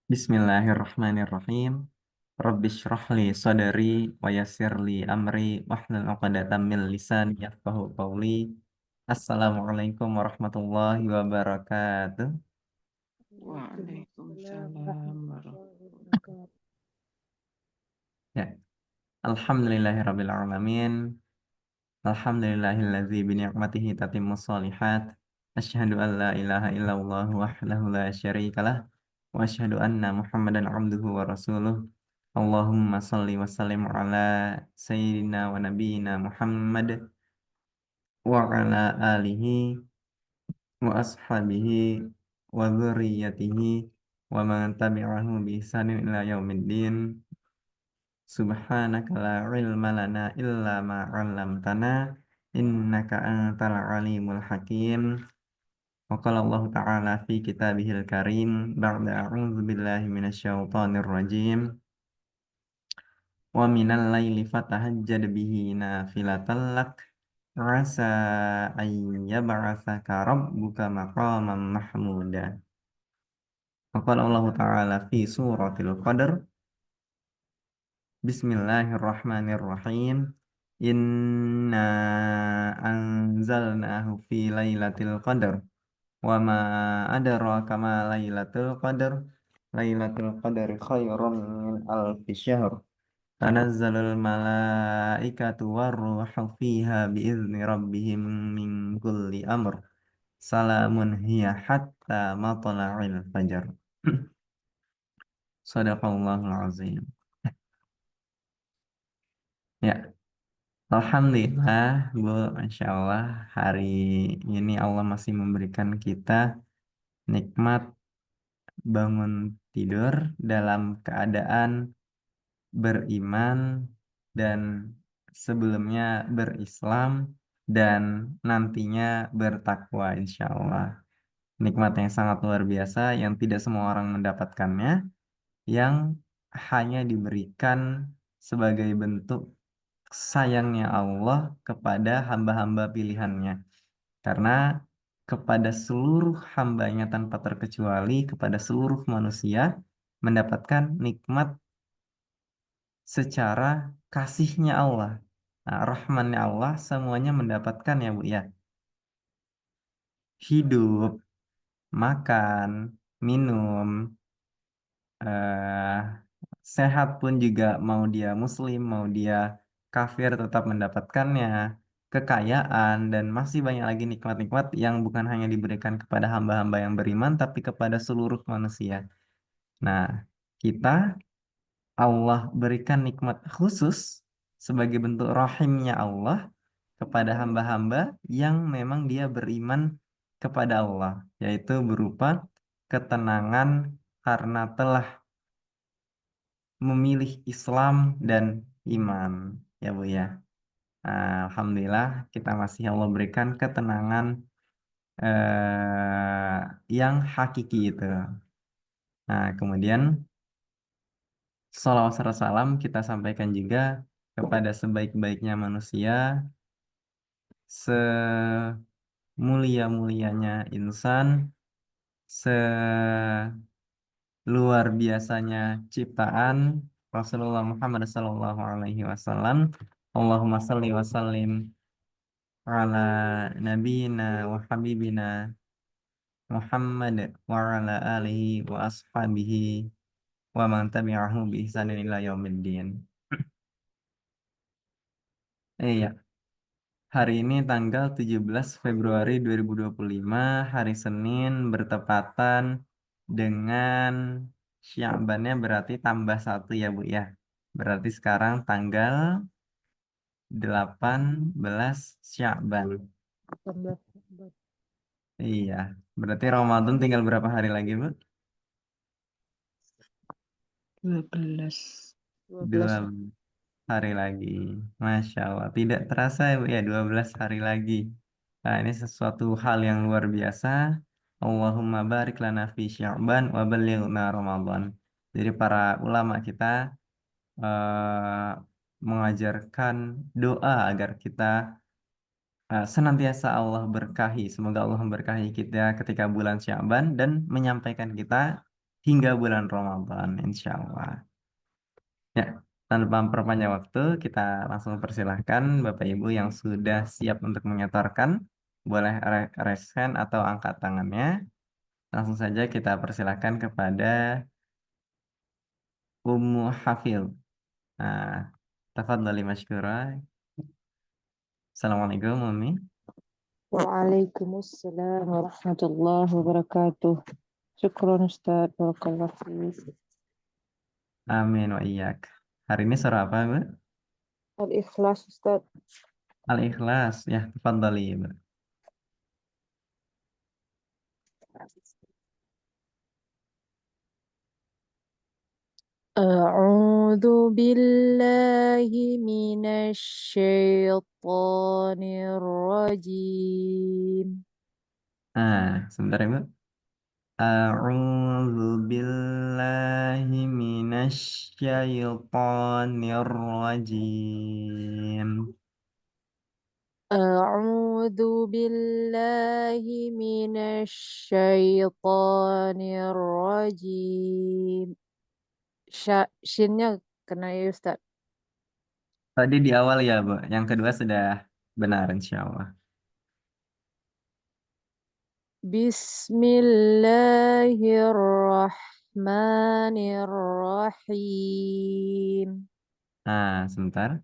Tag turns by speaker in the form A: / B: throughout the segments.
A: Bismillahirrahmanirrahim. Rabbi shrah li sadari wa yassir li amri wahlul 'uqdatam min lisani yafqahu qawli. Assalamualaikum warahmatullahi wabarakatuh.
B: Waalaikumsalam warahmatullahi wabarakatuh.
A: Ya, alhamdulillahirabbil alamin. Alhamdulillahillazi bi ni'matihi tatimmus shalihat. Asyhadu an la ilaha illallah wahdahu la syarikalah wa asyhadu anna Muhammadan abduhu wa rasuluh. Allahumma shalli wa sallim ala sayyidina wa nabiyyina Muhammad wa ala alihi wa ashabihi wa dzurriyyatihi wa man tabi'ahu bi ihsanin ila yaumiddin. Subhanaka la ilma lana illa ma 'allamtana innaka antal alimul hakim. Wa qala Allah ta'ala fi kitabihil karim ba'da a'udzu billahi minasyaitonir rajim. Wa minal laili fatahajjad bihi nafilatan lak asa an yab'atsaka rabbuka maqaman mahmuda. Wa qala Allah ta'ala fi suratil qadar. Bismillahirrahmanirrahim. Inna anzalnahu fi lailatul qadar. Wa ma adraka ma lailatul qadar. Lailatul qadari khairum min alfi syahr. Tanazzalul malaikatu warruhu fiha biizni rabbihim min kulli amr. Salamun hiya hatta matla'il fajar. Sadaqallahul azim. Ya, Alhamdulillah, Bu, Masya Allah, hari ini Allah masih memberikan kita nikmat bangun tidur dalam keadaan beriman dan sebelumnya berislam dan nantinya bertakwa, insya Allah. Nikmat yang sangat luar biasa yang tidak semua orang mendapatkannya, yang hanya diberikan sebagai bentuk sayangnya Allah kepada hamba-hamba pilihannya. Karena kepada seluruh hambanya tanpa terkecuali, kepada seluruh manusia, mendapatkan nikmat secara kasihnya Allah. Nah, rahmannya Allah semuanya mendapatkan ya Bu ya. Hidup, makan, minum, eh, sehat pun juga mau dia muslim, mau dia kafir tetap mendapatkannya. Kekayaan dan masih banyak lagi nikmat-nikmat yang bukan hanya diberikan kepada hamba-hamba yang beriman, tapi kepada seluruh manusia. Nah, kita Allah berikan nikmat khusus sebagai bentuk rahimnya Allah kepada hamba-hamba yang memang dia beriman kepada Allah, yaitu berupa ketenangan karena telah memilih Islam dan iman, ya Bu ya. Alhamdulillah kita masih Allah berikan ketenangan yang hakiki itu. Nah, kemudian salawat serta salam kita sampaikan juga kepada sebaik-baiknya manusia, semulia-mulianya insan, seluar biasanya ciptaan Rasulullah Muhammad sallallahu alaihi wasallam. Allahumma salli wa sallim ala nabiyina wa habibina Muhammad wa ala alihi wa ashabihi wa man tabi'ahu bi ihsanin ila yaumiddin. Iya, hari ini tanggal 17 Februari 2025, hari Senin bertepatan dengan Sya'bannya berarti tambah satu ya Bu ya. Berarti sekarang tanggal 18 Sya'ban.
B: 18,
A: Iya, berarti Ramadan tinggal berapa hari lagi Bu?
B: 12, 12.
A: Dua hari lagi. Masya Allah. Tidak terasa ya Bu ya, 12 hari lagi. Nah, ini sesuatu hal yang luar biasa. Allahumma barik lana fi Sya'ban wa ballighna Ramadan. Jadi para ulama kita mengajarkan doa agar kita senantiasa Allah berkahi. Semoga Allah memberkahi kita ketika bulan Sya'ban dan menyampaikan kita hingga bulan Ramadan, insya Allah. Ya, tanpa memperpanjang waktu, kita langsung persilahkan Bapak Ibu yang sudah siap untuk menyetorkan, boleh raise hand atau angkat tangannya. Langsung saja kita persilahkan kepada Ummu Hafil. Nah, tafadhali masykura. Assalamualaikum, Umi.
B: وعليكم السلام ورحمة الله وبركاته. شكرا أستاذ، بارك الله فيك.
A: Amin wa iyyak. Hari ini surah apa, Bu?
B: الإخلاص أستاذ.
A: Al-Ikhlas. Ya, tafadhali, Bu.
B: أعوذ بالله من الشيطان الرجيم.
A: Nah, sebentar ya, Bu. A'udzu billahi minasy syaithanir rajim.
B: أعوذ بالله من الشيطان الرجيم. Shinnya kena ya Ustaz.
A: Tadi di awal ya, Bu. Yang kedua sudah benar, insya Allah.
B: Bismillahirrahmanirrahim.
A: Nah, sebentar.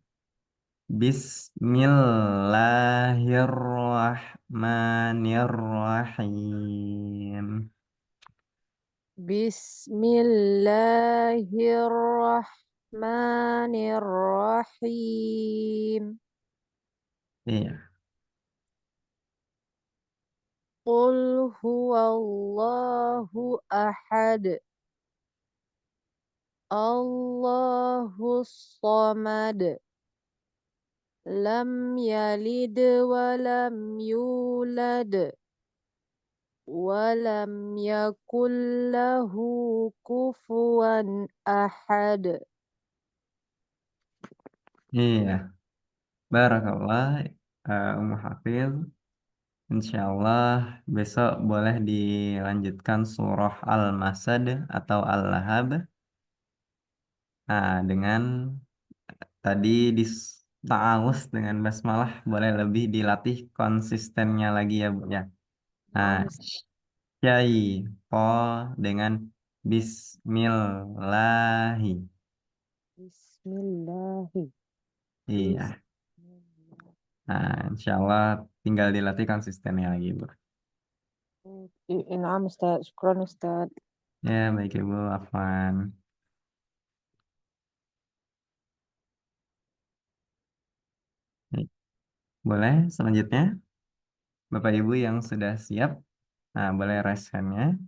A: Bismillahirrahmanirrahim.
B: Bismillahirrahmanirrahim.
A: Iya.
B: Qul huwallahu ahad. Allahus samad. Lam yalid wa lam yulad. Walam yakul lahu kufuwan ahad.
A: Iya. Barakallah, Ummu Hafiz. Insya Allah besok boleh dilanjutkan surah Al-Masad atau Al-Lahab. Nah, dengan tadi di ta'awuz dengan basmalah boleh lebih dilatih konsistennya lagi ya, Bu ya. Nah,
B: Naam.
A: syai po dengan bismillahi.
B: Bismillahi.
A: Iya.
B: Bismillah.
A: Nah, insya Allah tinggal dilatih konsistennya lagi, Bu.
B: Naam Ustaz, syukran Ustaz.
A: Ya, baik Ibu, Afwan. Baik. Boleh selanjutnya, Bapak Ibu yang sudah siap, nah boleh raise hand-nya.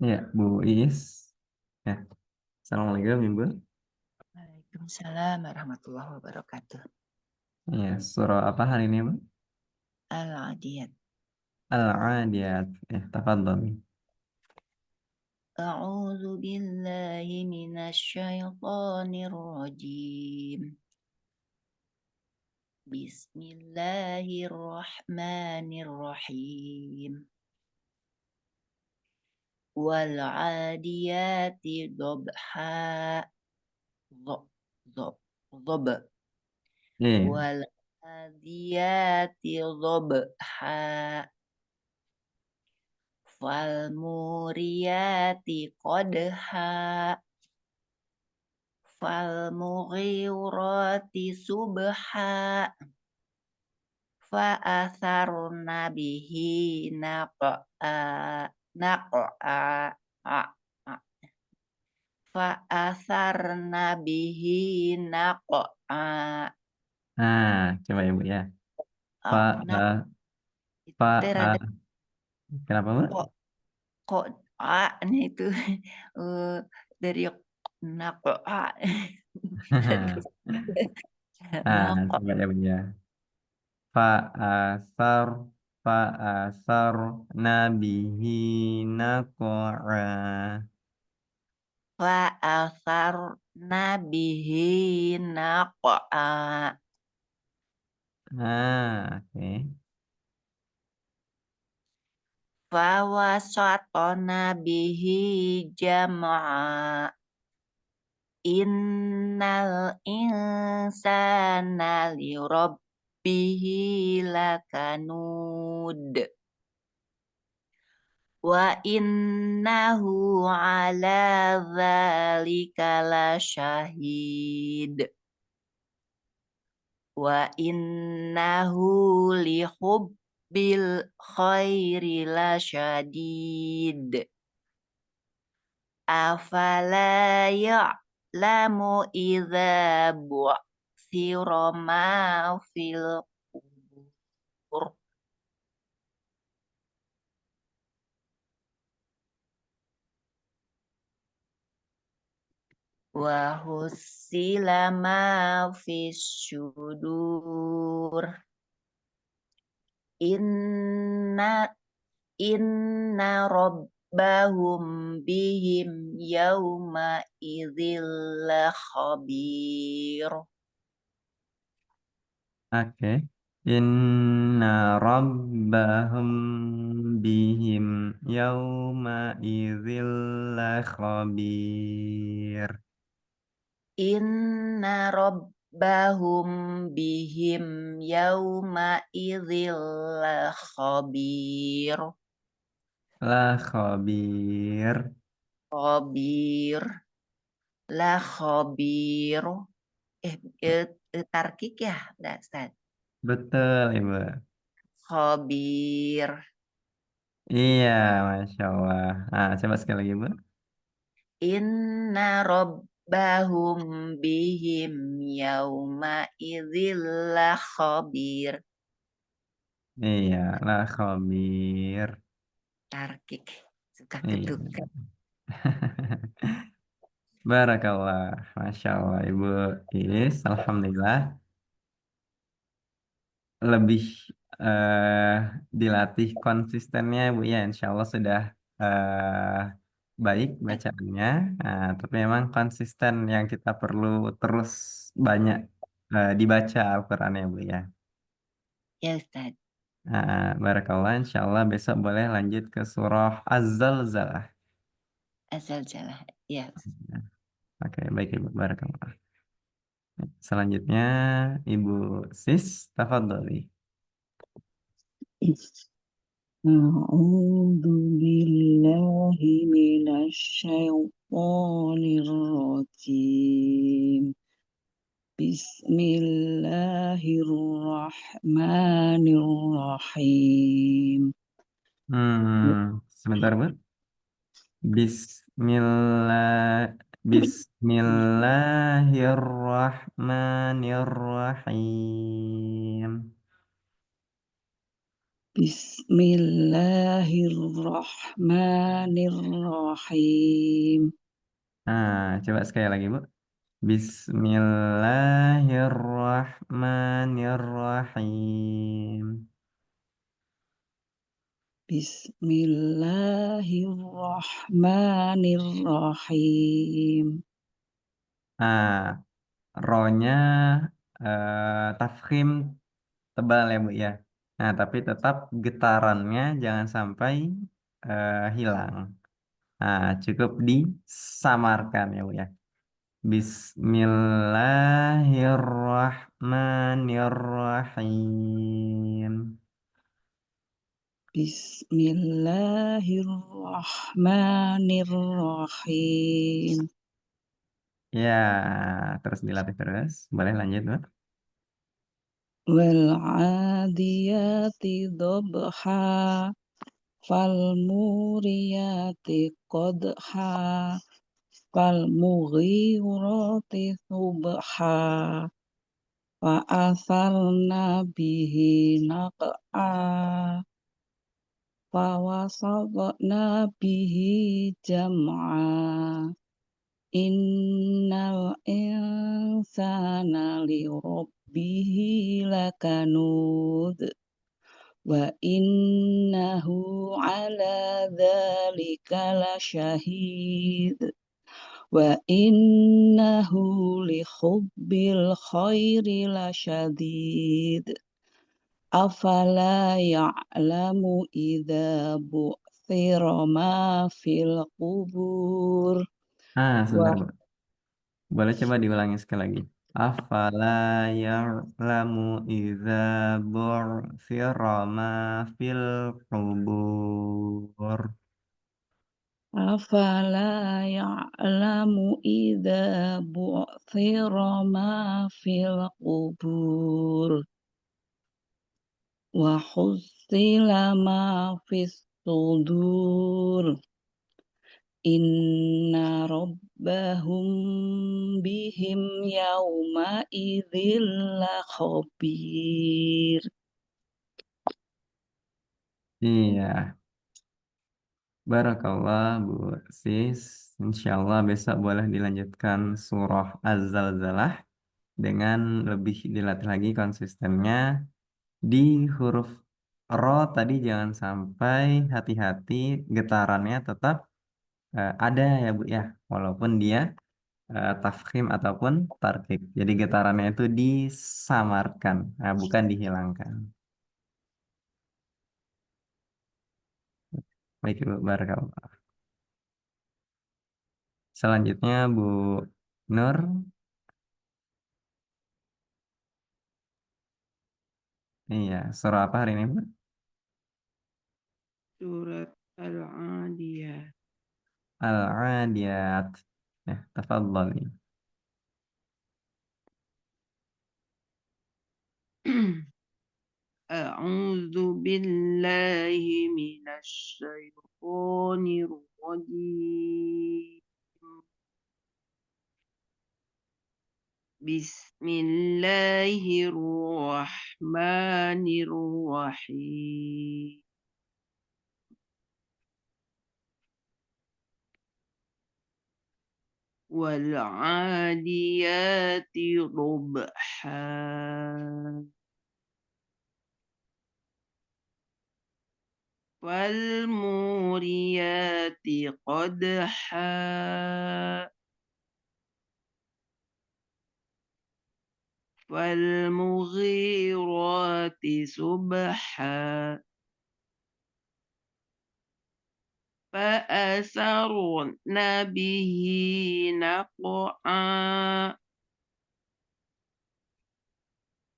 A: Ya, Bu Is. Ya, Assalamualaikum Ibu.
C: Waalaikumsalam warahmatullahi wabarakatuh.
A: Ya, surah apa hari ini, Bu?
C: Al-Adiyat.
A: Al-Adiyat. Ya, tafadhol.
C: A'udzu billahi minasyaitonir rajim. Bismillahirrahmanirrahim. Wal 'adiyati dhabha. Dhab, dhab, dhab.
A: Iya.
C: Wal 'adiyati dhabha. falmuriyati qadha falmughirati subha fa'atharna bihi naq'a naq'a a- a- fa'atharna bihi naq'a
A: Nah, coba Ibu ya. Fa,
C: nak
A: eh,
C: itu
A: fa,
C: teh rada
A: kenapa Bu?
C: kok kok nya itu eh, dari naq'a
A: Nah,
C: naq'a
A: coba ya Bu ya. Fa'asar, fa'asar nabihi naq'a.
C: fa'atharna bihi naq'a
A: Ah, oke.
C: fawasatna bihi jam'a innal insana lirabbihi lakanud wa innahu ala dzalika lasyahid wa innahu lihubbil khairi lasyadid afala ya'lamu idza bu'thira ma fil qubur wa husila ma fis syudur inna inna rabbahum bihim yauma idzil khabir.
A: Oke. Inna rabbahum bihim yawma idzil lakhabir.
C: Inna rabbahum bihim yauma idzil khabir.
A: Lakhabir.
C: Khabir, la khabir. Eh, tarkik ya, Ustaz.
A: Betul, Ibu.
C: Khabir.
A: Iya, Masya Allah. Ah, coba sekali lagi, Bu.
C: Inna rabbahum bihim yauma idzil khabir.
A: Iya, lakhabir.
C: Tarkik. Suka
A: Iya.
C: ketukan.
A: Barakallah. Masya Allah, Ibu Is. Alhamdulillah. Lebih eh, dilatih konsistennya Bu ya, insya Allah sudah eh, baik bacaannya. Nah, tapi memang konsisten yang kita perlu terus banyak dibaca Al-Quran ya Bu ya.
C: Ya Ustaz.
A: Nah, barakallah, insya Allah besok boleh lanjut ke surah Az-Zalzalah.
C: Asal jalah. Ya.
A: Nah, oke, baik Ibu, barakallah. Selanjutnya Ibu Sis, tafadholi.
D: أعوذ بالله من الشيطان الرجيم بسم الله الرحمن الرحيم
A: Sebentar Bu. Bismillah Bismillahirrahmanirrahim.
D: بسم الله الرحمن الرحيم
A: Coba sekali lagi, Bu. Bismillahirrahmanirrahim.
D: بسم الله الرحمن الرحيم
A: Ah, Ro-nya tafkhim tebal ya, Bu ya. Nah, tapi tetap getarannya jangan sampai hilang. Nah, cukup disamarkan ya, Bu ya. Bismillahirrahmanirrahim.
D: Bismillahirrahmanirrahim.
A: Ya, terus dilatih terus. Boleh lanjut, Bu.
D: Wal adiyati dhabha fal muriyati qadha fal mughirati subha fa asarna bihi naq'a fa wasatna bihi jam'a innal insana li rabbihi lakanud wa innahu ala dzalika lasyahid wa innahu li hubbil khairi lasyadid afala ya'lamu idza bu'thira ma fil qubur wa
A: Sebentar, Bu. Boleh coba diulangi sekali lagi. Afala ya'lamu idza bu'thira ma fil qubur.
D: afala ya'lamu idza bu'thira ma fil qubur wa hussila ma fis sudur inna rabbahum bihim yawma idzil lakhabir.
A: Iya, barakallah Bu Sis. Insyaallah besok boleh dilanjutkan surah Az-Zalzalah dengan lebih dilatih lagi konsistennya di huruf ro tadi jangan sampai hati-hati getarannya tetap ada ya Bu ya, walaupun dia tafkhim ataupun tarkik. Jadi getarannya itu disamarkan, bukan dihilangkan. Baik Bu, barakallah. Selanjutnya Bu Nur. Iya, surah apa hari ini Bu?
D: Surat Al-Adiyah.
A: Al-Adiyat. Ya, tafadhali.
D: A'udzu billahi minasy syaithanir rajim. Bismillahirrahmanirrahim. Wal 'adiyati dhubha. Wal muriyati qadha. Wal mughirati subha. فأثرن به نقعا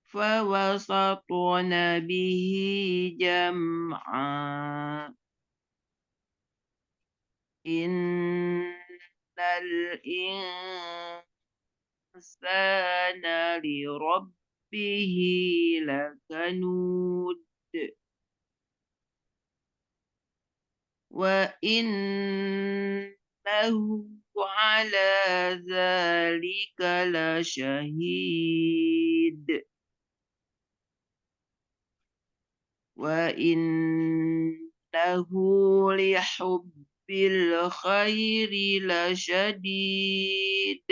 D: فوسطن به جمعا إن الإنسان لربه لكنود وإنه على ذلك لشهيد وإنه لحب الخير لشديد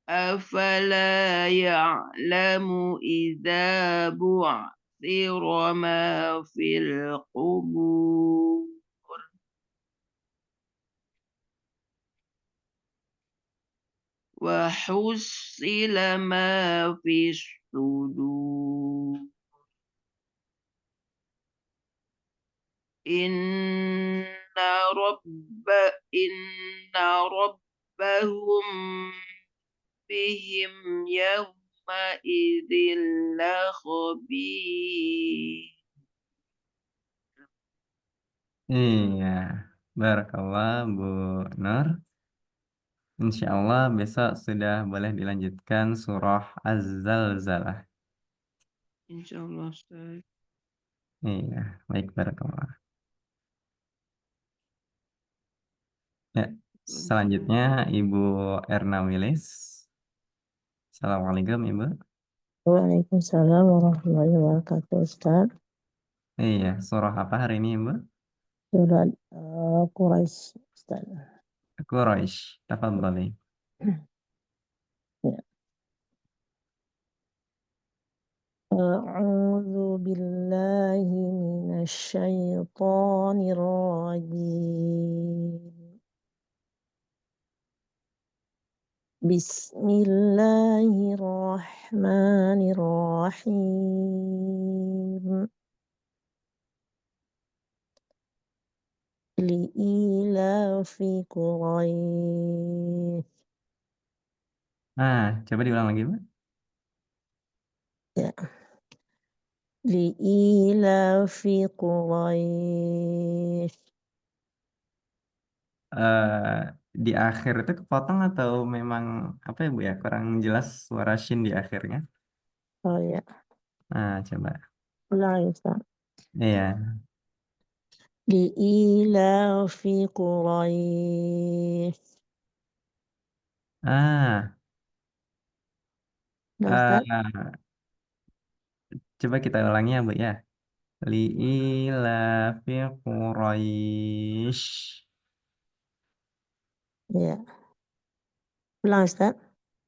D: أفلا يعلم إذا بعثر ما في القبور وحصل ما في الصدور إن ربهم بهم يومئذ يومئذ لخبير.
A: Iya, barakallah Bu Nur. Insya Allah besok sudah boleh dilanjutkan surah Az-Zalzalah.
D: Insyaallah Ustaz.
A: Iya, baik barakallah. Ya, selanjutnya Ibu Erna Wilis. Assalamualaikum Ibu.
B: Waalaikumsalam warahmatullahi wabarakatuh, Ustaz.
A: Iya, surah apa hari ini Ibu?
B: Surat Quraisy, Ustaz.
A: Quraisy. Tafadhali.
B: Ya. A'udzu billahi minasy syaithanir rajim. Bismillahirrahmanirrahim. Li'ilafi Quraisy.
A: Nah, coba diulang lagi Bu.
B: Ya. Li'ilafi Quraisy.
A: Eh, di akhir itu kepotong atau memang apa ya Bu ya? Kurang jelas suara shin di akhirnya.
B: Oh ya,
A: Nah, coba.
B: ulang ya, Ustaz.
A: Iya.
B: Li'ilafi Quraisy.
A: Ah,
B: Nah, Ustaz?
A: eh, coba kita ulangi ya Bu ya. Li'ilafi Quraisy.
B: Ya. Ulang, Ustaz.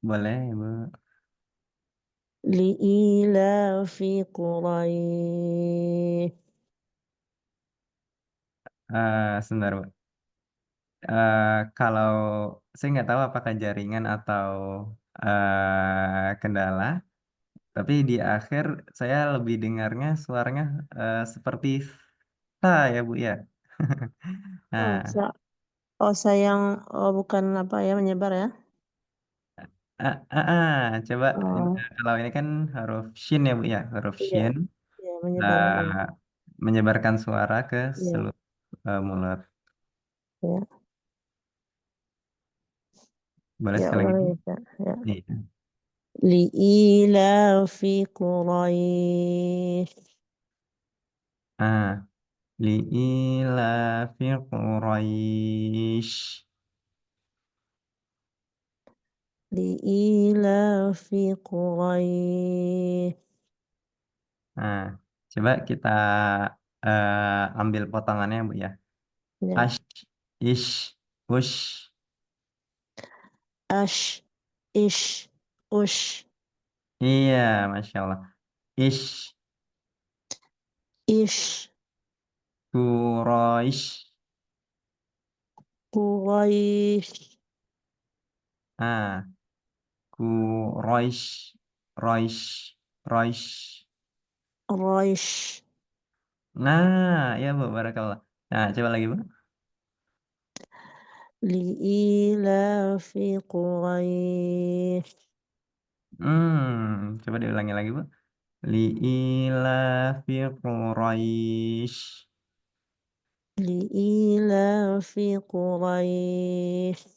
A: Boleh Bu.
B: Li'ilafi Quraisy.
A: Sebentar Bu. Kalau saya nggak tahu apakah jaringan atau kendala, tapi di akhir saya lebih dengarnya suaranya seperti ta ya Bu ya.
B: Oh,
A: Nah,
B: sayang, bukan apa ya, menyebar ya.
A: coba
B: Oh,
A: kalau ini kan huruf shin ya Bu ya, huruf
B: iya,
A: shin
B: iya, menyebar.
A: eh, menyebarkan suara ke
B: Iya,
A: seluruh mulut.
B: iya,
A: Boleh
B: ya,
A: sekali lagi
B: ulang
A: Bu?
B: ya, Ustaz. Ya.
A: Iya.
B: Li'ilafi Quraisy.
A: Ah, li'ilafi Quraisy.
B: Li'ilafi Quraisy.
A: Nah, coba kita ambil potongannya Bu ya.
B: Ya.
A: Ash, ish, ush.
B: Ash, ish, ush,
A: Iya, Masya Allah. Ish,
B: ish,
A: Quraisy.
B: Quraisy,
A: Ah, Quraisy, Quraisy, Quraisy.
B: Quraisy.
A: Nah, ya Bu, barakallah. Nah, coba lagi Bu.
B: Li'ilafi Quraisy.
A: Coba diulangi lagi Bu. Li'ilafi Quraisy.
B: Li'ilafi Quraisy.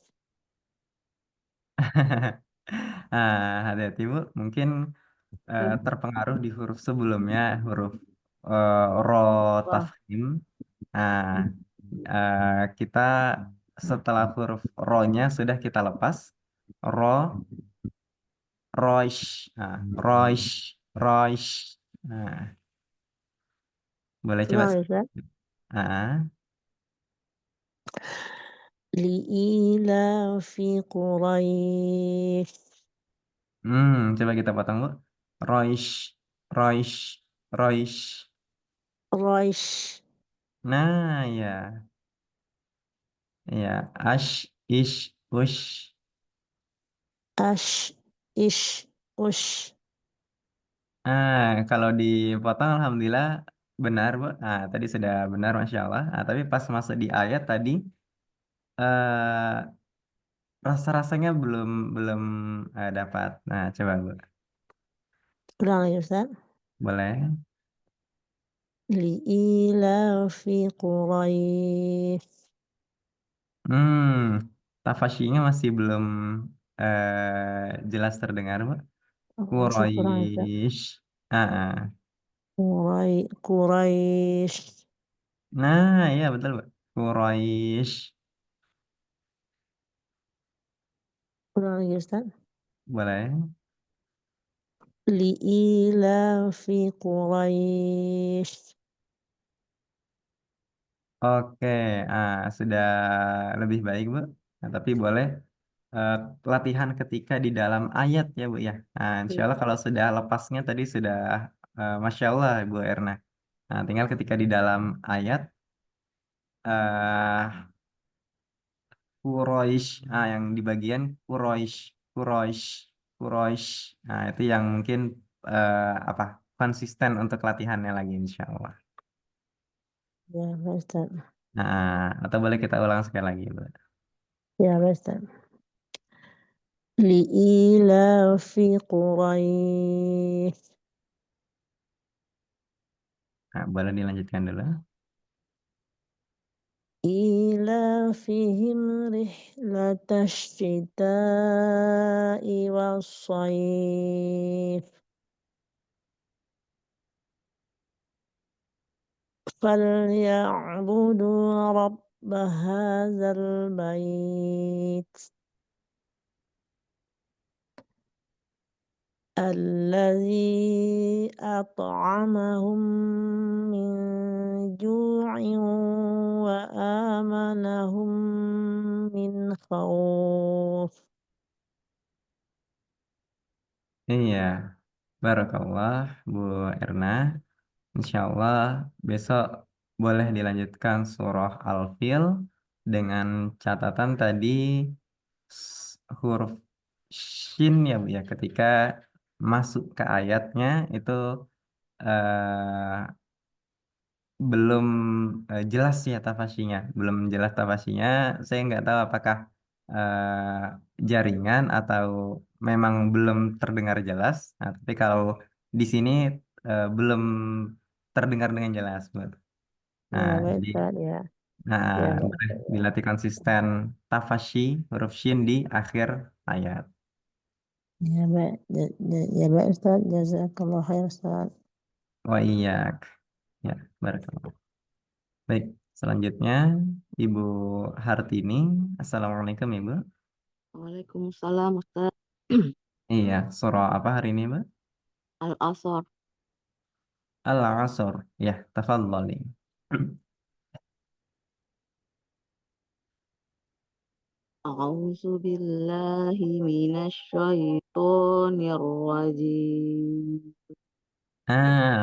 A: Hati-hati Bu. Mungkin
B: Ya.
A: terpengaruh di huruf sebelumnya, huruf ro
B: Wah,
A: tafkhim. Nah, kita setelah huruf ro-nya sudah kita lepas, ro, roish, nah, roish, roish. Nah, boleh coba.
B: ulang ya, Ustaz.
A: Ah,
B: Li'ilafi Quraisy.
A: coba kita potong Bu. Roish, roish, roish.
B: Quraisy.
A: Nah, ya, ya, ash, ish, ush.
B: Ash, ish, ush.
A: Kalau dipotong alhamdulillah benar, Bu. Tadi sudah benar Masya Allah. Tapi pas masuk di ayat tadi eh rasa-rasanya belum belum dapat. Nah, coba Bu.
B: Ulang lagi Ustaz.
A: Boleh?
B: Li'ilafi Quraisy.
A: Tafasyinya masih belum jelas terdengar, Bu.
B: Masih kurang ya Ustaz.
A: Quraisy. Ah, ah.
B: Quraisy.
A: Nah, iya betul, Bu. Quraisy.
B: Ulang lagi Ustaz.
A: Boleh?
B: Li'ilafi Quraisy.
A: Oke, sudah lebih baik, Bu. Nah, tapi boleh eh, latihan ketika di dalam ayat ya, Bu ya. Nah, insya Allah kalau sudah lepasnya tadi sudah Masya Allah, Bu Erna. Nah, tinggal ketika di dalam ayat eh Quraisy, yang di bagian Quraisy, Quraisy, Quraisy. Nah, itu yang mungkin apa konsisten untuk latihannya lagi, insya Allah.
B: Ya, baik, Ustaz.
A: Nah, atau boleh kita ulang sekali lagi, Bu.
B: Ya, baik, Ustaz. Li'ilafi Quraisy.
A: Nah, boleh dilanjutkan dulu.
B: إيلافهم رحلة الشتاء والصيف فليعبدوا رب هذا البيت الذي أطعمهم من جوع وآمنهم من خوف.
A: Iya, Barakallah, Bu Erna. Insya Allah besok boleh dilanjutkan surah Al-Fil dengan catatan tadi huruf shin ya Bu ya. Ketika masuk ke ayatnya itu eh, belum jelas ya tafasinya, belum jelas tafasinya. Saya nggak tahu apakah jaringan atau memang belum terdengar jelas. Nah, tapi kalau di sini belum terdengar dengan jelas, Bu. Nah,
B: Ya, baik,
A: jadi
B: Ustaz, ya.
A: nah,
B: Ya, baik,
A: boleh
B: Ustaz, ya.
A: dilatih konsisten tafasyi huruf shin di akhir ayat.
B: Ya, baik. Ya, baik, Ustaz. Jazakallah khair, Ustaz.
A: Wa iyyak. Ya, barakallah. Baik, selanjutnya Ibu Hartini. Assalamualaikum Ibu.
D: Waalaikumsalam Ustaz.
A: Iya, surah apa hari ini, Mbak?
D: Al-Asr.
A: Al-Asr. Ya, tafadhali.
D: A'udzu billahi minasy syaithanir rajim.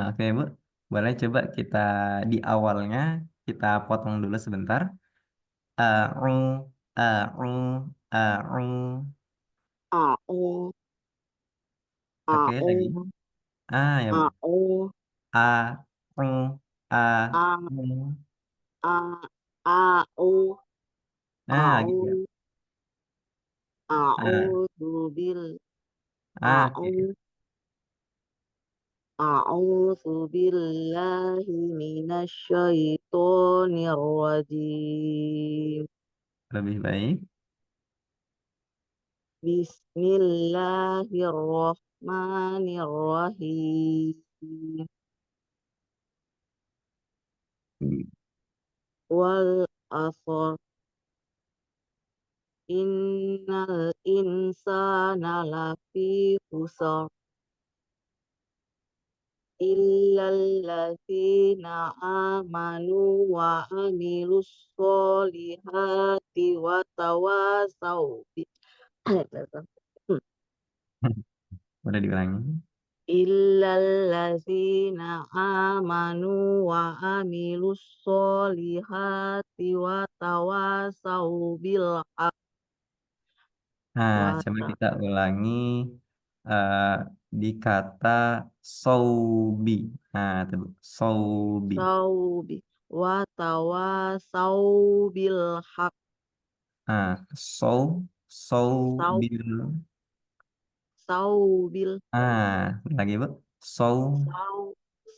A: Oke, Bu. Boleh coba kita di awalnya kita potong dulu sebentar. A'u, a'u, a'u.
D: A'u,
A: Oke, lagi.
D: a'u,
A: Ya, Bu.
D: a'u,
A: A, U, A,
D: a,
A: U.
D: a, a'u,
A: Lagi, Bu.
D: a'u,
A: Ah,
D: a'udzu bil,
A: oke.
D: a'u, a'udzu billahi minasy syaithanir rajim.
A: Lebih baik.
D: Bismillahirrahmanirrahim. Wal asr innal insana lafi khusr illal ladzina amanu wa amilus solihati wa tawasaw bil
A: Boleh diulangi.
D: illal ladzina amanu wa amilus solihati wa tawasaw bil haq wa
A: Coba kita ulangi eh, di kata saubi. Itu Bu. Saubi.
D: tawasaw wa tawasaw bil haq
A: Sau,
D: saw
A: saubil.
D: saubil
A: Lagi Bu. Sau,
D: sau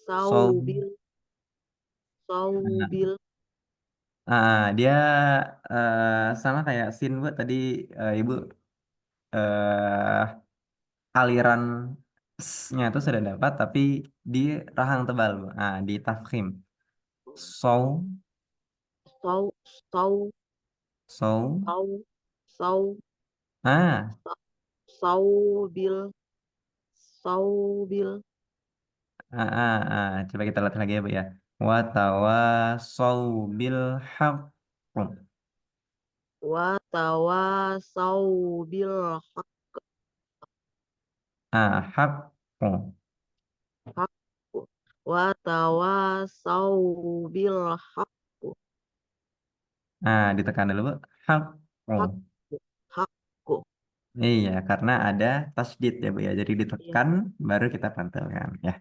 A: sau.
D: saubil saubil
A: Dia sama kayak sin Bu tadi, Ibu, eh aliran s-nya itu sudah dapat tapi di rahang tebal Bu. Di tafkhim. Sau,
D: sau sau
A: sau.
D: sau sau
A: Ah,
D: saubil saubil
A: Coba kita lihat lagi ya Bu ya. Wa tawasau bil haqq.
D: wa tawasau bil
A: Haqqu.
D: haq wa tawasau bil haq
A: Ditekan dulu Bu. Haqqu.
D: hak hakku
A: Iya, karena ada tasydid ya Bu ya. Jadi
D: ya
A: ditekan baru kita pantulkan ya.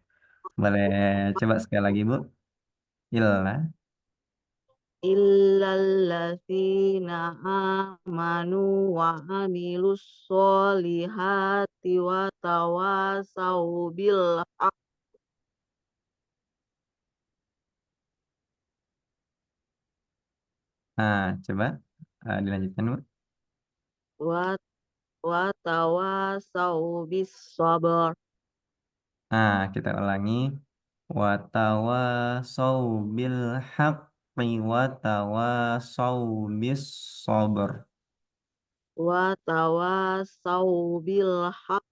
A: Boleh coba sekali lagi Bu. Illa.
D: illalladzina amanu wa amilus solihati wa tawasau bil haq
A: Coba dilanjutkan Bu.
D: wa wa tawasau bis sabar
A: Kita ulangi. Wa tawasau bil haqqi wa tawasau bis sabr.
D: wa tawasau bil haq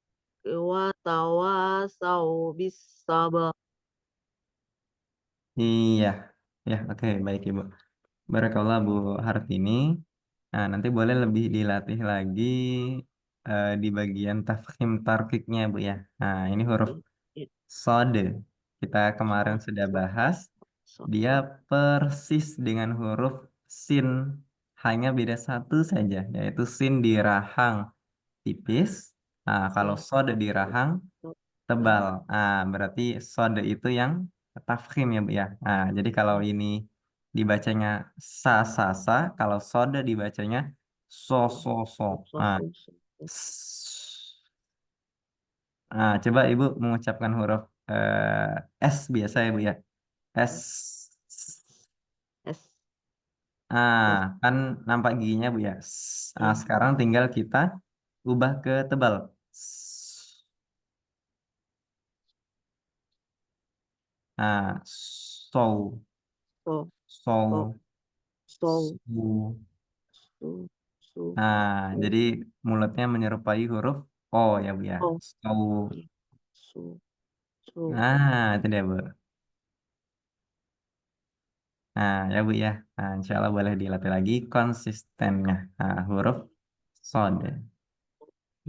D: wa tawasau bis sabar.
A: Iya, ya oke baik Ibu. Barakallah Bu Hartini. Nanti boleh lebih dilatih lagi di bagian tafkhim tarkiknya Bu ya. Ini huruf sode. Kita kemarin sudah bahas. Dia persis dengan huruf sin. Hanya beda satu saja, yaitu sin di rahang tipis. Kalau sode di rahang tebal. Berarti sode itu yang tafkhim ya Bu ya. Jadi kalau ini dibacanya sa sa sa, kalau sode dibacanya so so so. S. Coba Ibu mengucapkan huruf S biasa ya Bu ya. S.
D: S
A: Kan nampak giginya Bu ya.
D: ya
A: Sekarang tinggal kita ubah ke tebal. S. So.
D: so so
A: So.
D: so
A: Su.
D: so so
A: Jadi mulutnya menyerupai huruf O ya Bu ya.
D: so
A: So.
D: so so
A: Itu dia Bu. Ya Bu ya. Insya Allah boleh dilatih lagi konsistennya. Huruf sod.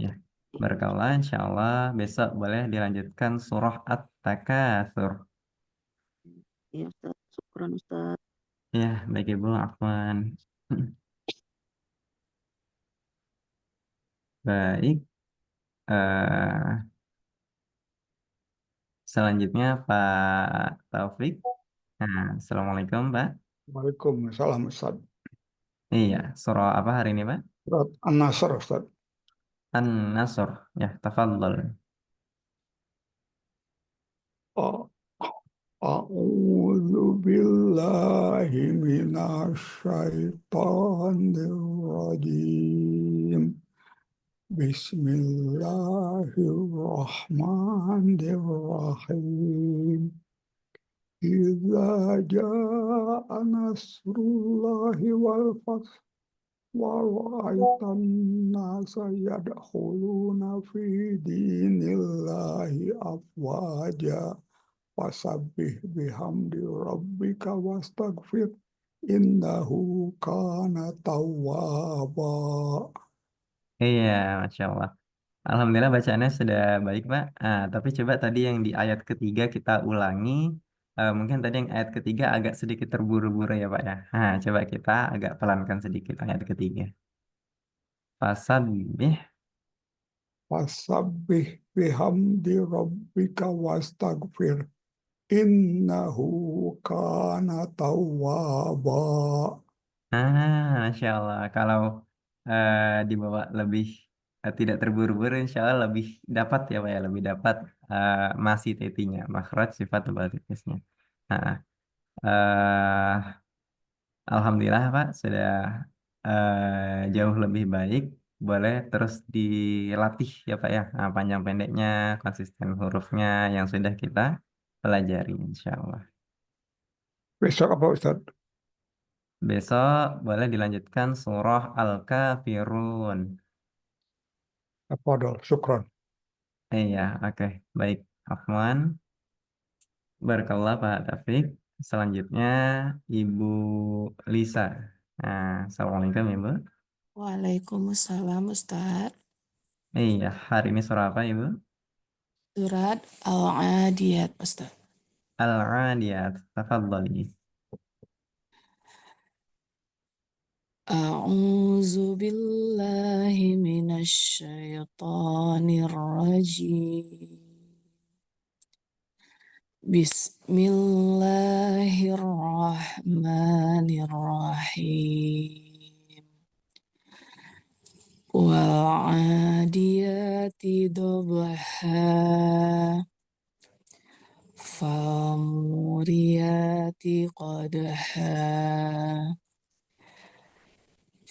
A: Ya. Berkaulah insya Allah besok boleh dilanjutkan surah At-Takatsur.
D: ya Ustaz syukran Ustaz.
A: Ya, baik Ibu, Afwan. Baik. eh, Selanjutnya Pak Taufik. Assalamualaikum Pak.
E: Waalaikumsalam Ustaz.
A: Iya, surah apa hari ini Pak?
E: Surat An-Nasr Ustaz.
A: An-Nasr. Ya, tafadhol.
E: A- A'udzu billahi minasyaitonir rajim. Bismillahirrahmanirrahim. Idza jaa nasrullahi wal fath wa ra'aitan nasa yadkhuluna fi dinillahi afwaja fasabbih bihamdi rabbika wastaghfir innahu kana tawwaba.
A: Iya, Masya Allah. Alhamdulillah bacaannya sudah baik, Pak. Tapi coba tadi yang di ayat ketiga kita ulangi. Mungkin tadi yang ayat ketiga agak sedikit terburu-buru ya, Pak ya. Coba kita agak pelankan sedikit ayat ketiga. Fasabbih.
E: Fasabbih bihamdi rabbika wastaghfir innahu kana tawwaba.
A: Masya Allah. Kalau dibawa lebih tidak terburu-buru, insya Allah lebih dapat ya Pak ya, lebih dapat masih tetinya, makhraj sifat tebal tipisnya. Nah, eh, Alhamdulillah Pak sudah jauh lebih baik. Boleh terus dilatih ya Pak ya, panjang pendeknya, konsisten hurufnya yang sudah kita pelajari insya Allah.
E: Besok apa Ustaz?
A: Besok boleh dilanjutkan surah Al-Kafirun.
E: Apa syukron.
A: Iya, oke. Baik, Afwan. Barakallah Pak Taufik. Selanjutnya Ibu Lisa. Nah, Assalamualaikum Ibu.
F: Waalaikumsalam Ustaz.
A: Iya, hari ini surah apa Ibu?
F: Surat Al-Adiyat Ustaz.
A: Al-Adiyat. Tafadhali.
F: A'udzu billahi minasy syaithanir rajim. Bismillahirrahmanirrahim. Wal-'adiyati dhabha. Famuriyati qadha.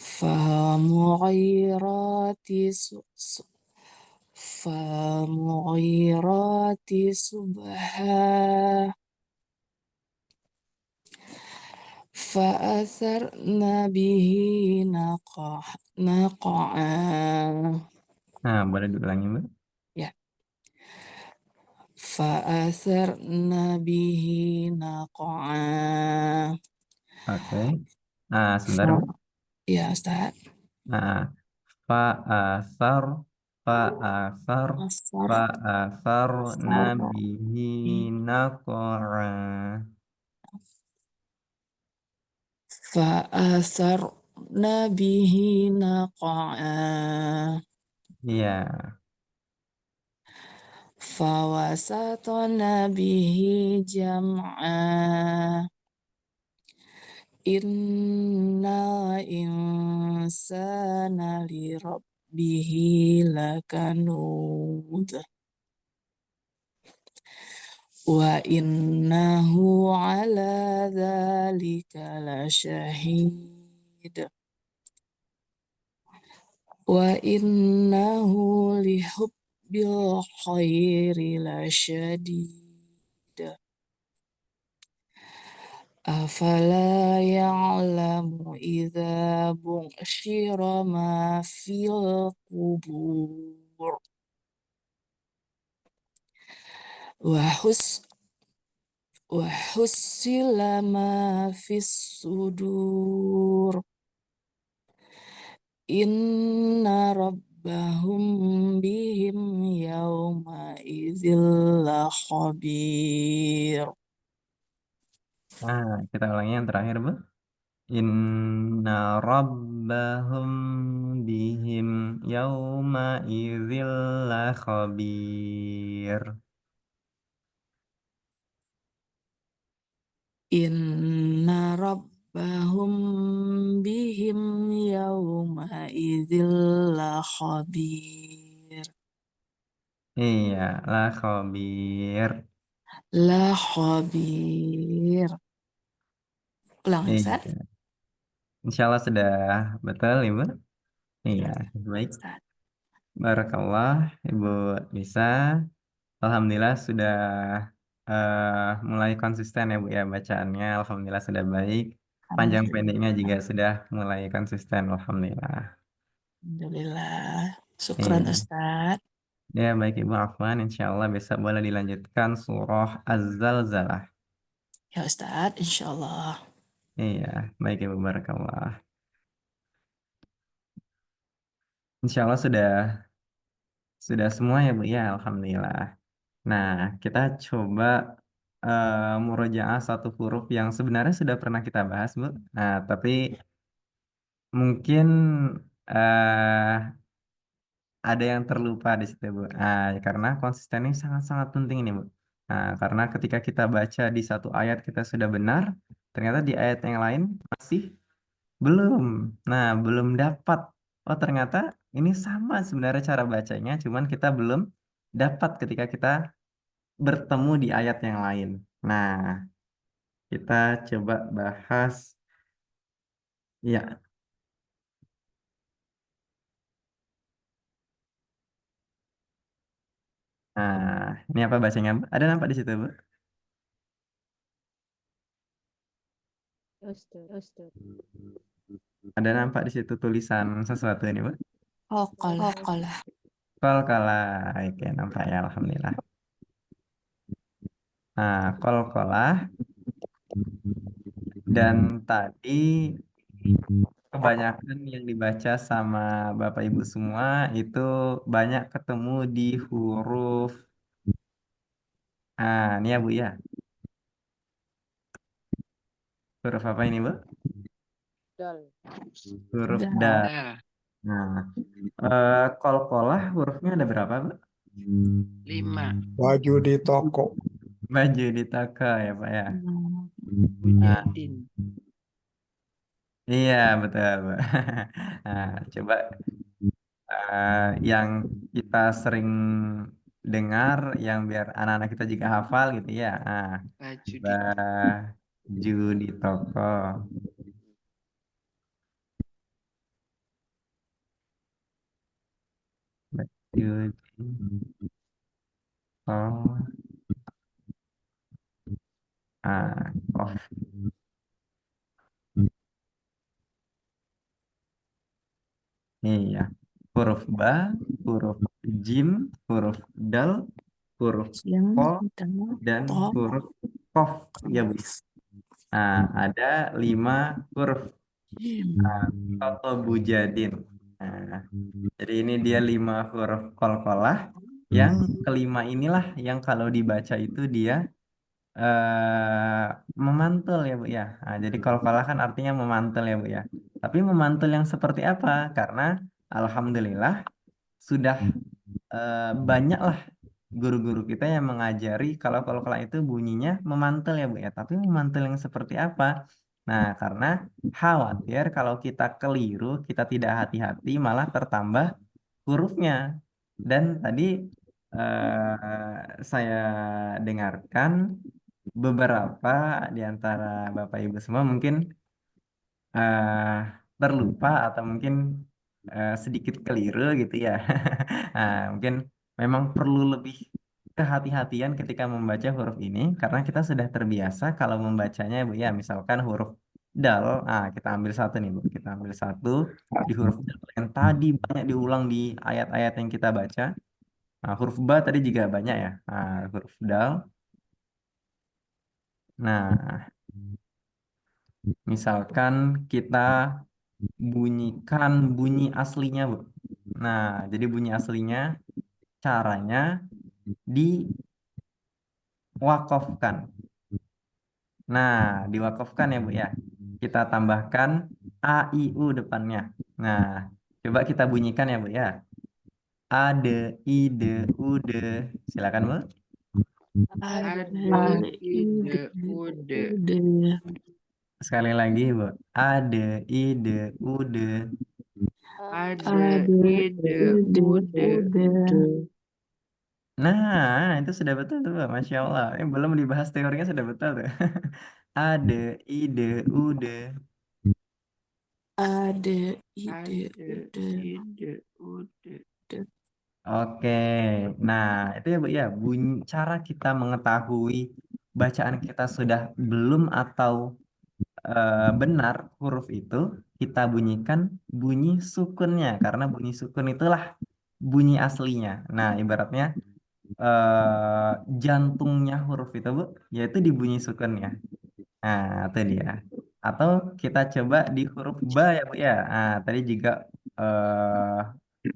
F: Famughirati subha. Fa'atharna bihi naqa'a.
A: Nah, boleh diulangi Ibu?
F: Ya. Fa'atharna bihi naqa'a.
A: Oke. Nah, sebentar
F: Fa
A: Bu.
F: Ya Ustaz.
A: Nah, fa'asar, fa'asar,
F: Asar
A: fa'asar
F: Asar
A: nabihi naqa'a.
F: Fa'atharna bihi naqa'a.
A: Iya.
F: Fawasatna bihi jam'a. Inna insana li rabbihi lakanud. Wa innahu ala dhalika lasyahid. Wa innahu lihubbil khairi lasyadid. Afala ya'lamu idza bu'syira ma fil qubur. Wa hussila ma fis sudur. Inna rabbahum bihim yawma idzil khabir.
A: Nah, kita ulangi yang terakhir, Bu. Inna rabbahum bihim yawma idzil khabir.
F: Inna rabbahum bihim yawma idzil khabir.
A: Iya, la khabir.
F: La khabir. Ulang ya, Ustaz.
A: Iya. Insya Allah sudah betul, Ibu. Iya, baik.
F: Ustaz.
A: Barakallah, Ibu Lisa. Alhamdulillah sudah mulai konsisten ya Bu ya bacaannya. Alhamdulillah sudah baik. Panjang pendeknya juga
F: Alhamdulillah.
A: sudah mulai konsisten. Alhamdulillah.
F: Alhamdulillah. Syukran
A: Iya.
F: Ustaz.
A: Ya baik Ibu Afwan. Insya Allah besok boleh dilanjutkan surah Az-Zalzalah.
F: Ya Ustaz, insyaallah.
A: Iya, baik Ibu Barakallah. Insya Allah sudah semua ya Bu ya. Alhamdulillah. Nah, kita coba murojaah satu huruf yang sebenarnya sudah pernah kita bahas, Bu. Nah, tapi mungkin ada yang terlupa di situ, Bu. Karena konsisten ini sangat-sangat penting ini, Bu. Nah, karena ketika kita baca di satu ayat kita sudah benar, ternyata di ayat yang lain masih belum. Nah, belum dapat. Oh, ternyata Ini sama sebenarnya cara bacanya, cuman kita belum dapat ketika kita bertemu di ayat yang lain. Nah, kita coba bahas ya. Nah, ini apa bacanya, Bu? Ada nampak di situ, Bu?
D: Ya Ustaz.
A: Ada nampak di situ tulisan sesuatu ini, Bu?
F: Qalqalah.
A: Qalqalah. Oke, nampak ya, alhamdulillah. Nah, qalqalah dan tadi kebanyakan yang dibaca sama Bapak Ibu semua itu banyak ketemu di huruf. Ah, ini ya, Bu ya. Huruf apa ini, Bu?
D: Dal.
A: Huruf
F: Dal.
A: dal.
C: Dal.
A: Nah, qalqalah hurufnya ada berapa, Bu?
C: 5.
E: Baju di toko.
A: Baju di toko ya, Pak ya.
C: Mujadin.
A: Iya, betul, Bu. Nah, coba yang kita sering dengar yang biar anak-anak kita juga hafal gitu ya. Nah,
C: Baju di
A: baju di toko. Baju di toko. Ah, oh. Iya. Huruf ba, huruf jim, huruf dal, huruf
F: Jim,
A: ko,
F: dal,
A: dan
F: to,
A: huruf kof. Ya, Bu. Nah, ada 5 huruf.
F: jim.
A: Toto bujadin. Nah, jadi ini dia 5 huruf qalqalah. Yang kelima inilah yang kalau dibaca itu dia memantul ya, Bu ya. Nah, jadi qalqalah kan artinya memantul ya, Bu ya. Tapi memantul yang seperti apa? Karena alhamdulillah sudah banyaklah guru-guru kita yang mengajari kalau qalqalah itu bunyinya memantul ya, Bu ya. Tapi memantul yang seperti apa? Nah, karena khawatir kalau kita keliru, kita tidak hati-hati malah tertambah hurufnya. Dan tadi saya dengarkan beberapa di antara Bapak Ibu semua mungkin eh, terlupa atau mungkin sedikit keliru gitu ya. Nah, mungkin memang perlu lebih kehati-hatian ketika membaca huruf ini karena kita sudah terbiasa kalau membacanya, Bu ya, misalkan huruf dal. Ah, kita ambil satu nih, Bu. Kita ambil satu di huruf dal yang tadi banyak diulang di ayat-ayat yang kita baca. Nah, huruf ba tadi juga banyak ya. Nah, huruf dal. Nah, misalkan kita bunyikan bunyi aslinya, Bu. Nah, jadi bunyi aslinya caranya diwakofkan. Nah, diwakofkan ya, Bu ya. Kita tambahkan a i u depannya. Nah, coba kita bunyikan ya, Bu ya. Ade, ide, ude. Silakan, Bu.
F: Ada,
C: ide,
F: ude.
A: Sekali lagi, Bu. Ade, ide, ude.
C: Ada, ide,
F: ude.
A: Nah, itu sudah betul tuh, Pak. Masya Allah. Ini belum dibahas teorinya sudah betul tuh. Ade, ide, ude.
F: Ada,
C: ada, ide, ude.
A: Oke, nah itu ya, Bu ya, bunyi cara kita mengetahui bacaan kita sudah belum atau benar huruf itu kita bunyikan bunyi sukunnya karena bunyi sukun itulah bunyi aslinya. Nah, ibaratnya jantungnya huruf itu, Bu, yaitu di bunyi sukunnya. Nah, itu dia. Atau kita coba di huruf ba ya, Bu ya. Nah, tadi juga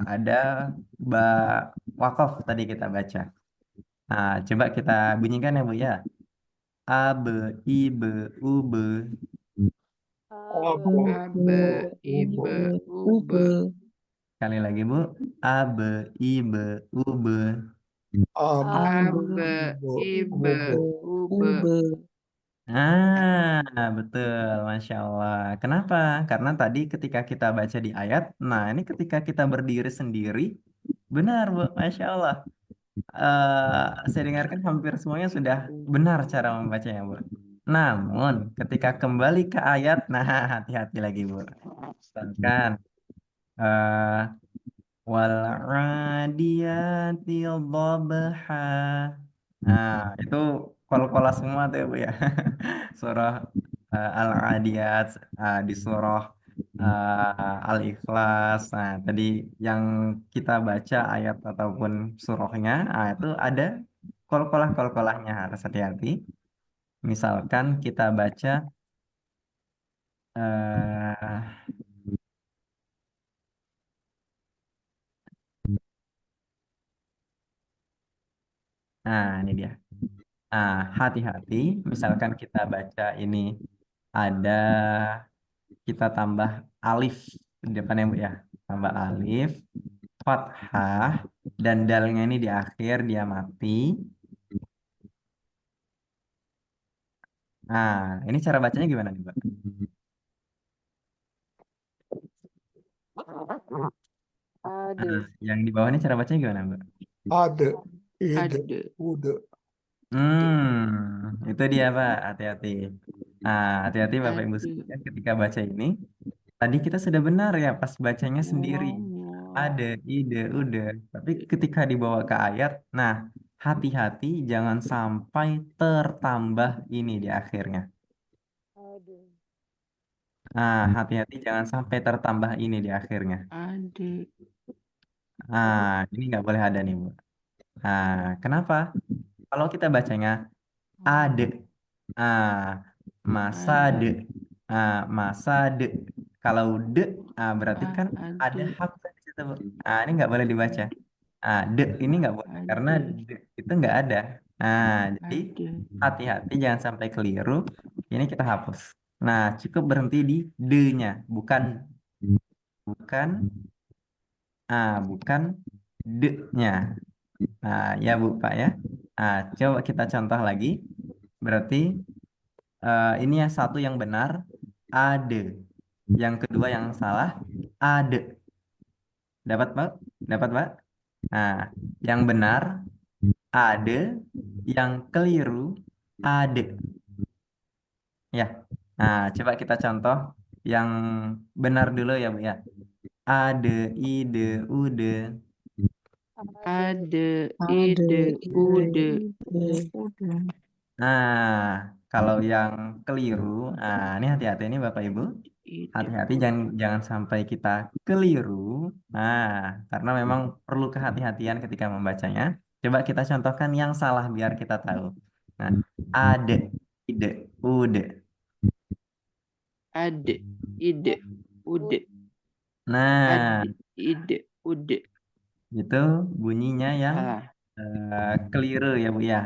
A: ada ba wakof tadi kita baca. Nah, coba kita bunyikan ya, Bu ya. A, B, I, B, U, B.
C: Abe, ibe, ube.
A: Sekali lagi, Bu. A, B, I, B, U, B.
C: Abe, ibe, ube.
A: Betul, Masya Allah. Kenapa? Karena tadi ketika kita baca di ayat, nah ini ketika kita berdiri sendiri, benar, Bu, Masya Allah. Saya dengarkan hampir semuanya sudah benar cara membacanya, Bu. Namun, ketika kembali ke ayat, nah hati-hati lagi, Bu. Misalkan, eh, wal adiyati dhabha. Nah, itu kol-kolah semua tuh ya, Bu ya. Surah Al-Adiyat, di surah Al-Ikhlas. Nah, tadi yang kita baca ayat ataupun surahnya, itu ada kol-kolahnya, harus hati-hati. Misalkan kita baca eh ini dia. Hati-hati. Misalkan kita baca ini ada kita tambah alif di depannya, Bu ya. Tambah alif, fathah, dan dalnya ini di akhir dia mati. Nah, ini cara bacanya gimana nih, Mbak?
D: Ada.
A: Yang di bawah ini cara bacanya gimana, Mbak?
E: Ada, ide,
C: Ada.
E: ude.
A: Itu dia, Pak. Hati-hati. Hati-hati Bapak Ibu
C: Ada.
A: sekalian ketika baca ini. Tadi kita sudah benar ya pas bacanya sendiri.
C: Wow.
A: Ada, ide, udah. Tapi ketika dibawa ke ayat, nah hati-hati jangan sampai tertambah ini di akhirnya.
D: Ada.
A: Hati-hati jangan sampai tertambah ini di akhirnya.
C: Ada.
A: Ini nggak boleh ada nih, Bu. Kenapa? Kalau kita bacanya ade, ah, masade,
C: Ada.
A: masade. Kalau de, berarti kan ada
C: Ada.
A: hamzah di situ, Bu. Ini nggak boleh dibaca. De ini nggak boleh karena
C: Ada.
A: de itu nggak ada. Jadi
C: Ada.
A: hati-hati jangan sampai keliru. Ini kita hapus. Nah, cukup berhenti di de-nya, bukan bukan bukan de-nya. Ya Bu, Pak ya. Coba kita contoh lagi. Berarti ini yang satu yang benar, ade. Yang kedua yang salah, ade. Dapat, Pak? Dapat, Pak? Nah, yang benar, ade. Yang keliru, ade. Ya. Coba kita contoh yang benar dulu ya, Bu ya. Ade, ide, ude.
C: Ada.
B: Ada,
C: Ide. Ude.
B: udah.
A: Nah, kalau yang keliru, ini hati-hati nih Bapak Ibu.
C: Ide.
A: Hati-hati jangan sampai kita keliru. Nah, karena memang perlu kehati-hatian ketika membacanya. Coba kita contohkan yang salah biar kita tahu. Nah, ade, ide, ude.
C: Ada. Ide. Ude.
A: Nah,
C: Ada. Ide. Ude.
A: itu bunyinya yang
C: Salah.
A: keliru ya Bu ya.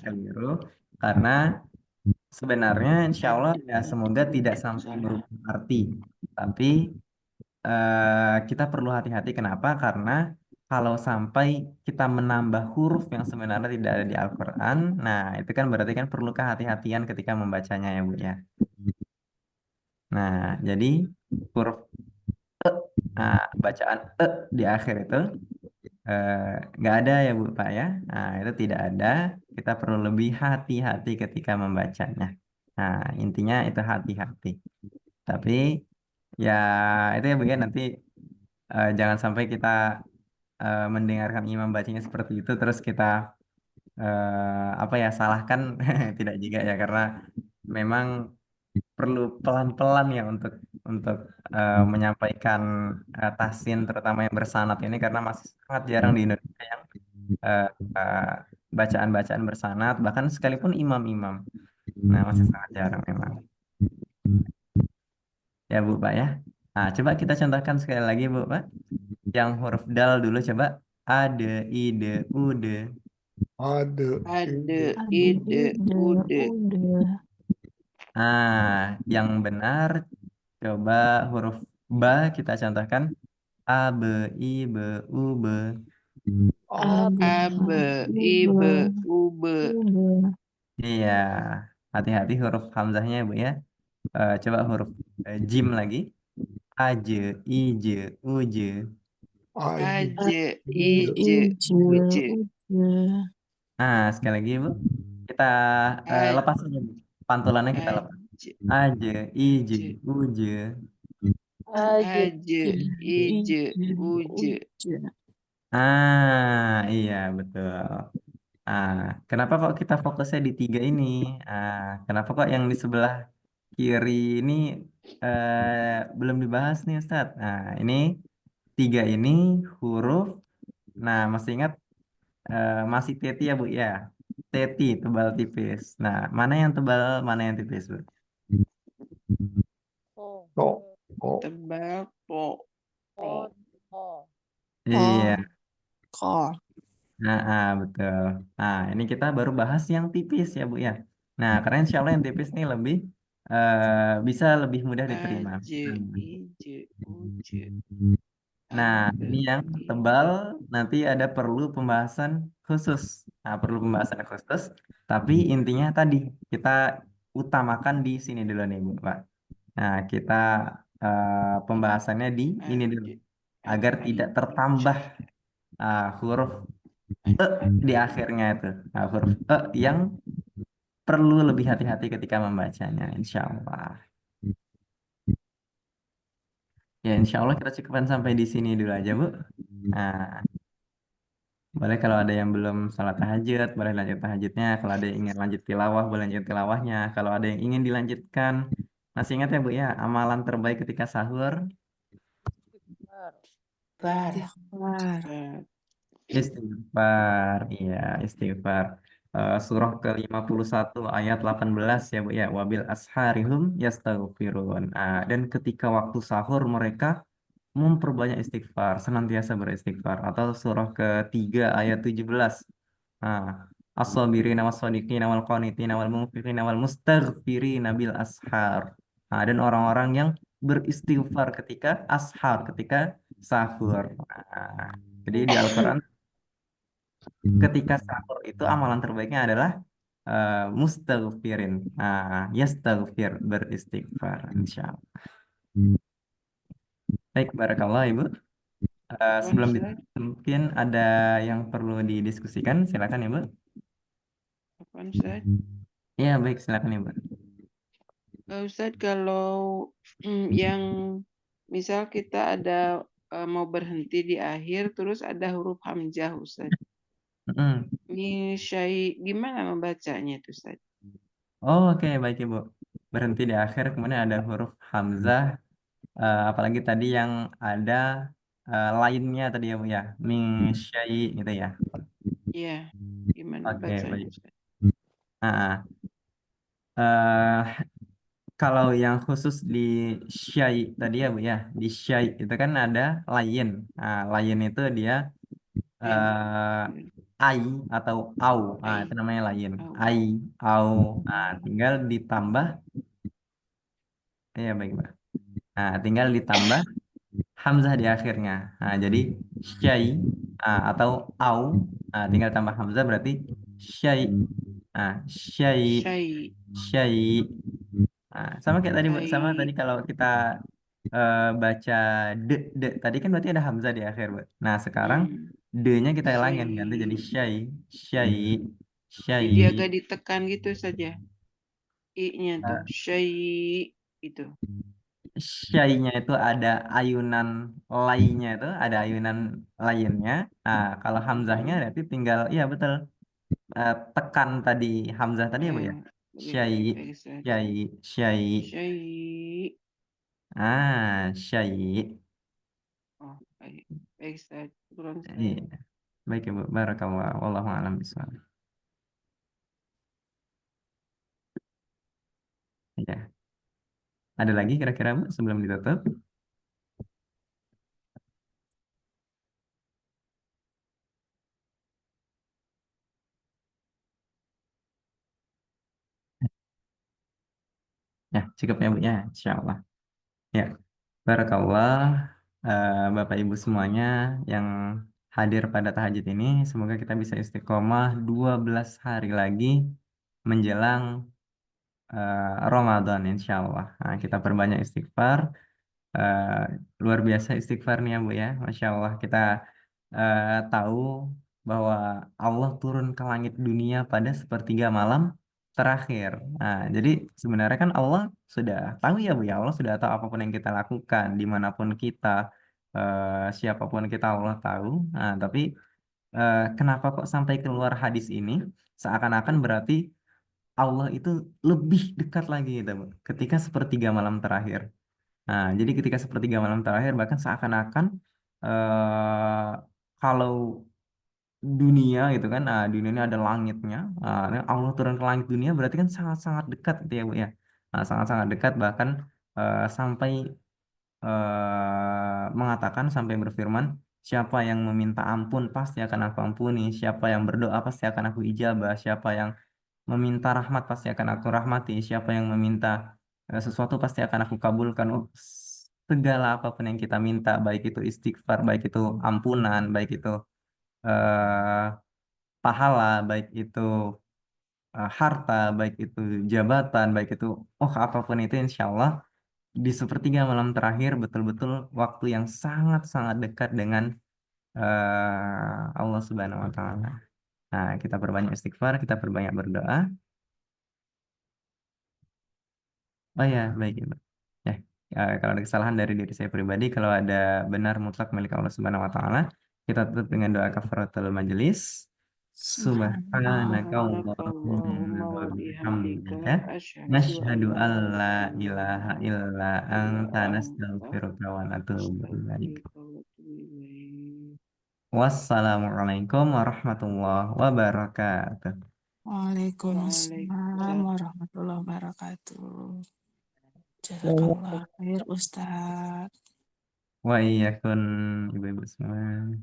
A: Keliru karena sebenarnya insya Allah ya semoga tidak sampai
C: Salah.
A: merubah arti. Tapi kita perlu hati-hati. Kenapa? Karena kalau sampai kita menambah huruf yang sebenarnya tidak ada di Al-Quran, nah itu kan berarti kan perlu kehati-hatian ketika membacanya ya Bu ya. Nah, jadi huruf bacaan di akhir itu eh, nggak ada ya Bu Pak ya. Nah, itu tidak ada. Kita perlu lebih hati-hati ketika membacanya. Nah, intinya itu hati-hati. Tapi ya itu ya Bu ya nanti jangan sampai kita mendengarkan imam bacanya seperti itu terus kita apa ya salahkan tidak juga ya karena memang perlu pelan-pelan ya untuk menyampaikan tahsin terutama yang bersanad ini karena masih sangat jarang di Indonesia yang eh, eh, bacaan-bacaan bersanad bahkan sekalipun imam-imam. Nah, masih sangat jarang memang. Ya Bu Pak ya. Coba kita contohkan sekali lagi Bu Pak. Yang huruf dal dulu coba. Ade, ide, ude.
E: Ada,
C: Ada.
E: ide,
C: Ide. Ude.
B: udah.
A: Yang benar coba huruf ba kita contohkan. A, B, I, B, U, B.
E: ada,
C: Abe. Ibe. Ube.
B: Udah.
A: Iya. Hati-hati huruf hamzahnya ya, Bu ya. Coba huruf jim lagi. Aje, ije, uje.
E: Aje.
C: Aje,
E: Ije.
C: ije, uje.
A: Nah, sekali lagi, Bu. Kita lepas aja, Bu. Pantulannya kita lepas.
C: Aje,
A: Aje, ije,
C: aje,
A: uje.
D: Aje.
C: aje, ije, uje.
A: Iya, betul. Ah, kenapa kok kita fokusnya di tiga ini? Kenapa kok yang di sebelah kiri ini belum dibahas nih, Ustadz? Nah, ini tiga ini huruf. Nah, masih ingat masih teti ya, Bu ya? Teti, tebal tipis. Nah, mana yang tebal, mana yang tipis, Bu?
D: Po.
E: To. To.
C: Tebal, po.
D: Po. Po.
A: Iya.
F: Ko.
A: Betul. Nah, ini kita baru bahas yang tipis ya, Bu ya. Nah, karena insya Allah yang tipis nih lebih bisa lebih mudah diterima.
C: Aje, ije, uje.
A: Nah,
C: Ade,
A: ini yang tebal nanti ada perlu pembahasan khusus. Nah, perlu pembahasan khusus, tapi intinya tadi kita utamakan di sini dulu nih, Bu, Pak. Nah, kita pembahasannya di ini dulu
C: aje,
A: agar
C: aje,
A: tidak tertambah huruf di akhirnya itu. Nah, huruf yang perlu lebih hati-hati ketika membacanya, insya Allah. Ya, insya Allah kita cukupkan sampai di sini dulu aja, Bu. Nah, boleh kalau ada yang belum sholat tahajud, boleh lanjut tahajudnya. Kalau ada yang ingin lanjut tilawah, boleh lanjut tilawahnya. Kalau ada yang ingin dilanjutkan, masih ingat ya, Bu ya, amalan terbaik ketika sahur,
C: bar,
F: Istighfar.
C: bar.
A: istighfar. Iya, istighfar. Surah ke-51 ayat 18 ya, Bu ya. Wabil asharihum yastaghfirun. Dan ketika waktu sahur mereka memperbanyak istighfar, senantiasa beristighfar. Atau surah ketiga ayat 17. Nah, as-sabirina was-shadiqina wal qanitina wal munfiqina wal mustaghfirina bil ashar. Dan orang-orang yang beristighfar ketika ashar, ketika sahur. Jadi di Al-Quran ketika sahur itu amalan terbaiknya adalah mustaghfirin. Yastaghfir, beristighfar, insya Allah. Baik, barakallah Ibu.
C: Apaan,
A: Sebelum
C: Ustaz?
A: ditutup, mungkin ada yang perlu didiskusikan, silakan Ibu.
C: Apaan, Ustaz?
A: Ya, baik, silakan Ibu.
C: Ustaz, kalau yang misal kita ada mau berhenti di akhir, terus ada huruf hamzah, Ustaz.
A: Mm-mm.
C: Ini gimana membacanya itu, Ustaz?
A: Oh, oke, baik Ibu. Berhenti di akhir, kemudian ada huruf hamzah, apalagi tadi yang ada lainnya tadi ya Bu ya, min syai gitu ya.
C: Iya, gimana
A: Oke,
C: bacanya,
A: baik.
C: Ustaz?
A: Nah, eh, kalau yang khusus di syai tadi ya Bu ya, di syai itu kan ada lain. Lain itu dia eh, ai atau au. Itu
C: Ai,
A: namanya lain.
C: au.
A: Ai, au. Tinggal ditambah, ya baik Pak. Tinggal ditambah hamzah di akhirnya. Jadi syai atau au, tinggal tambah hamzah berarti syai. Syai,
C: Syai,
A: syai. Sama kayak tadi Bu, sama tadi
C: syai.
A: kalau kita baca de tadi kan berarti ada hamzah di akhir Bu. Nah, sekarang de-nya kita hilangin ganti jadi
C: Syai.
A: syai, syai, syai.
C: Jadi agak ditekan gitu saja. I-nya tuh. Syai. Itu.
A: Syai-nya itu ada ayunan lainnya itu ada ayunan lainnya. Kalau hamzahnya berarti tinggal iya betul. Tekan tadi hamzah tadi ya Bu ya. Syai,
C: Baik, Ustaz.
A: syai, syai.
C: Syai.
A: Syai.
C: Oh, baik. Baik, Ustaz. Kurang, Ustaz.
A: Iya. Baik ya Bu. Barakallah. Wallahu a'lam bishawab. Ya. Ada lagi kira-kira Bu sebelum ditutup? Ya, cukup ya Bu ya. Insyaallah. Ya. Barakallah, Bapak Ibu semuanya yang hadir pada tahajud ini, semoga kita bisa istiqomah 12 hari lagi menjelang Ramadan insya Allah. Nah, kita perbanyak istighfar. Eh, Luar biasa istighfar nih ya Bu ya. Masya Allah kita tahu bahwa Allah turun ke langit dunia pada sepertiga malam terakhir. Nah, jadi sebenarnya kan Allah sudah tahu ya Bu ya. Allah sudah tahu apapun yang kita lakukan, dimanapun kita, siapapun kita Allah tahu. Nah, tapi kenapa kok sampai keluar hadis ini? Seakan-akan berarti Allah itu lebih dekat lagi gitu, Bu, ketika sepertiga malam terakhir. Nah, jadi ketika sepertiga malam terakhir bahkan seakan-akan eh kalau dunia gitu kan, nah dunia ini ada langitnya, Allah turun ke langit dunia berarti kan sangat-sangat dekat gitu ya Bu ya. Nah, sangat-sangat dekat bahkan sampai mengatakan sampai berfirman, siapa yang meminta ampun pasti akan aku ampuni, siapa yang berdoa pasti akan aku ijabah, siapa yang meminta rahmat pasti akan aku rahmati. Siapa yang meminta sesuatu pasti akan aku kabulkan. Oh, segala apapun yang kita minta, baik itu istighfar, baik itu ampunan, baik itu eh, pahala, baik itu harta, baik itu jabatan, baik itu apapun itu, insya Allah di sepertiga malam terakhir betul-betul waktu yang sangat-sangat dekat dengan Allah Subhanahu Wa Taala. Nah, kita perbanyak istighfar, kita perbanyak berdoa. Oh ya, baik ya, Mbak. Ya, kalau ada kesalahan dari diri saya pribadi, kalau ada benar mutlak milik Allah Subhanahu wa taala, kita tutup dengan doa kafaratul majelis.
F: Subhanallah.
A: Subhanaka
C: Subhanakallahumma
A: Allahumma wa
C: wa bihamdika
A: bihamdika
C: asyhadu an
A: nasyhadu
C: la
A: an la ilaha
C: ilaha
A: illa
C: illa
A: anta
C: anta
A: nastaghfiruka wa natubu ilaik.
C: astaghfiruka wa atubu ilaik.
A: Wassalamualaikum warahmatullahi wabarakatuh.
F: Waalaikumsalam
C: Waalaikumsalam.
F: warahmatullahi wabarakatuh.
B: Banyak
F: Jazakallah khair Ustaz.
A: Wa iyyakum ibu-ibu semua.